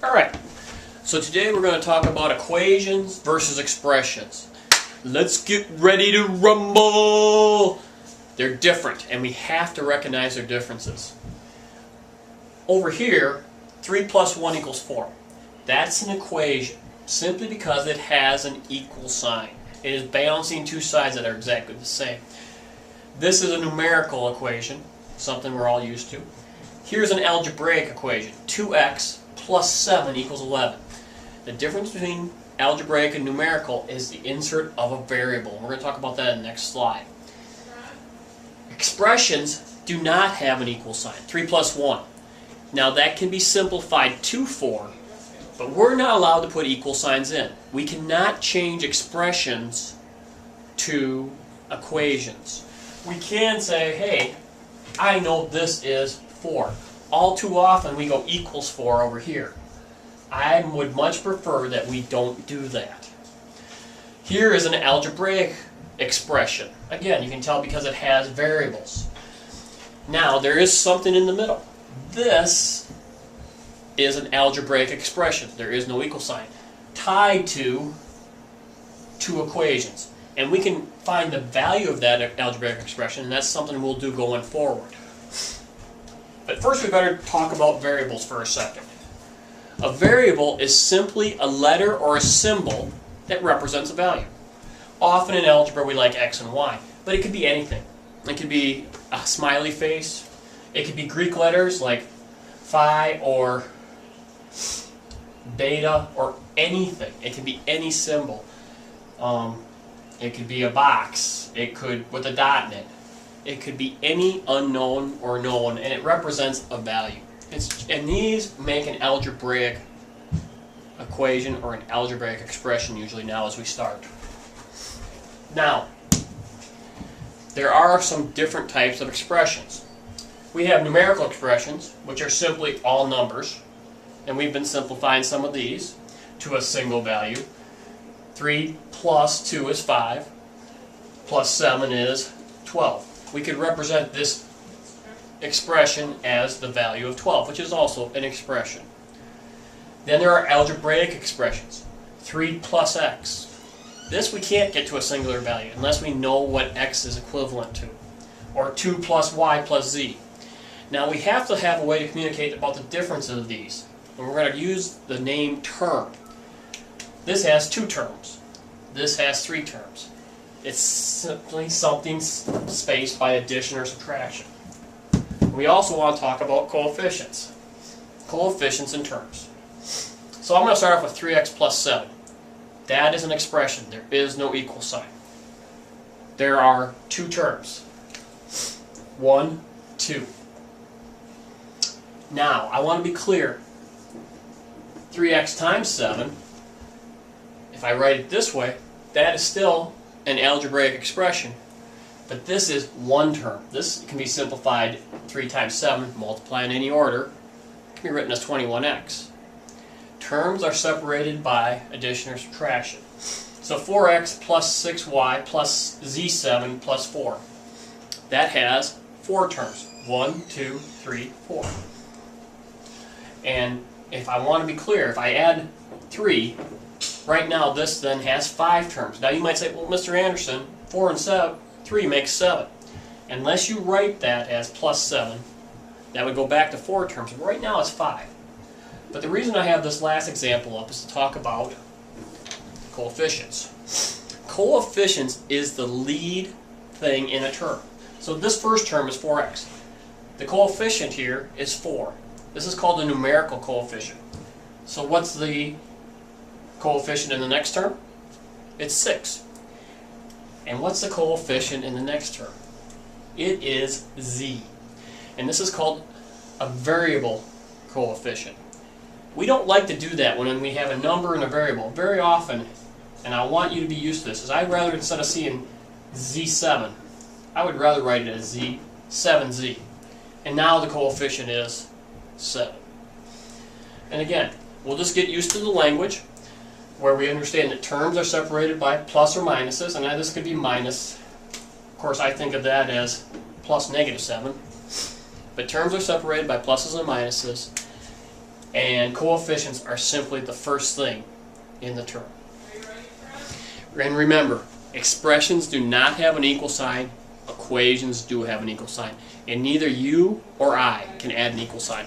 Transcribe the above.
Alright, so today we're going to talk about equations versus expressions. Let's get ready to rumble! They're different, and we have to recognize their differences. Over here, 3 plus 1 equals 4. That's an equation, simply because it has an equal sign. It is balancing two sides that are exactly the same. This is a numerical equation, something we're all used to. Here's an algebraic equation, 2x plus 7 equals 11. The difference between algebraic and numerical is the insert of a variable. We're going to talk about that in the next slide. Expressions do not have an equal sign, 3 plus 1. Now that can be simplified to 4, but we're not allowed to put equal signs in. We cannot change expressions to equations. We can say, hey, I know this is 4. All too often we go equals 4 over here. I would much prefer that we don't do that. Here is an algebraic expression. Again, you can tell because it has variables. Now, there is something in the middle. This is an algebraic expression. There is no equal sign. Tied to two equations. And we can find the value of that algebraic expression, and that's something we'll do going forward. But first we better talk about variables for a second. A variable is simply a letter or a symbol that represents a value. Often in algebra we like x and y, but it could be anything. It could be a smiley face. It could be Greek letters like phi or beta or anything. It can be any symbol. It could be a box. It could with a dot in it. It could be any unknown or known, and it represents a value. And these make an algebraic equation or an algebraic expression usually now as we start. Now, there are some different types of expressions. We have numerical expressions, which are simply all numbers, and we've been simplifying some of these to a single value. 3 plus 2 is 5, plus 7 is 12. We could represent this expression as the value of 12, which is also an expression. Then there are algebraic expressions. 3 plus x. This we can't get to a singular value unless we know what x is equivalent to. Or 2 plus y plus z. Now we have to have a way to communicate about the differences of these. And we're going to use the name term. This has 2 terms. This has 3 terms. It's simply something spaced by addition or subtraction. We also want to talk about coefficients. Coefficients in terms. So I'm going to start off with 3x plus 7. That is an expression. There is no equal sign. There are 2 terms. 1, 2. Now, I want to be clear. 3x times 7, if I write it this way, that is still an algebraic expression, but this is one term. This can be simplified 3 times 7, multiply in any order. It can be written as 21x. Terms are separated by addition or subtraction. So 4x plus 6y plus z7 plus 4. That has 4 terms. 1, 2, 3, 4. And if I want to be clear, if I add 3, right now this then has 5 terms. Now you might say, well, Mr. Anderson, 4 and 3 makes 7. Unless you write that as plus 7, that would go back to 4 terms. Right now it's 5. But the reason I have this last example up is to talk about coefficients. Coefficients is the lead thing in a term. So this first term is 4x. The coefficient here is 4. This is called the numerical coefficient. So what's the coefficient in the next term? It's 6. And what's the coefficient in the next term? It is z. And this is called a variable coefficient. We don't like to do that when we have a number and a variable. Very often, and I want you to be used to this, is I'd rather, instead of seeing z7, I would rather write it as z7z. And now the coefficient is 7. And again, we'll just get used to the language where we understand that terms are separated by plus or minuses, and this could be minus. Of course, I think of that as plus negative 7. But terms are separated by pluses and minuses. And coefficients are simply the first thing in the term. And remember, expressions do not have an equal sign. Equations do have an equal sign. And neither you or I can add an equal sign.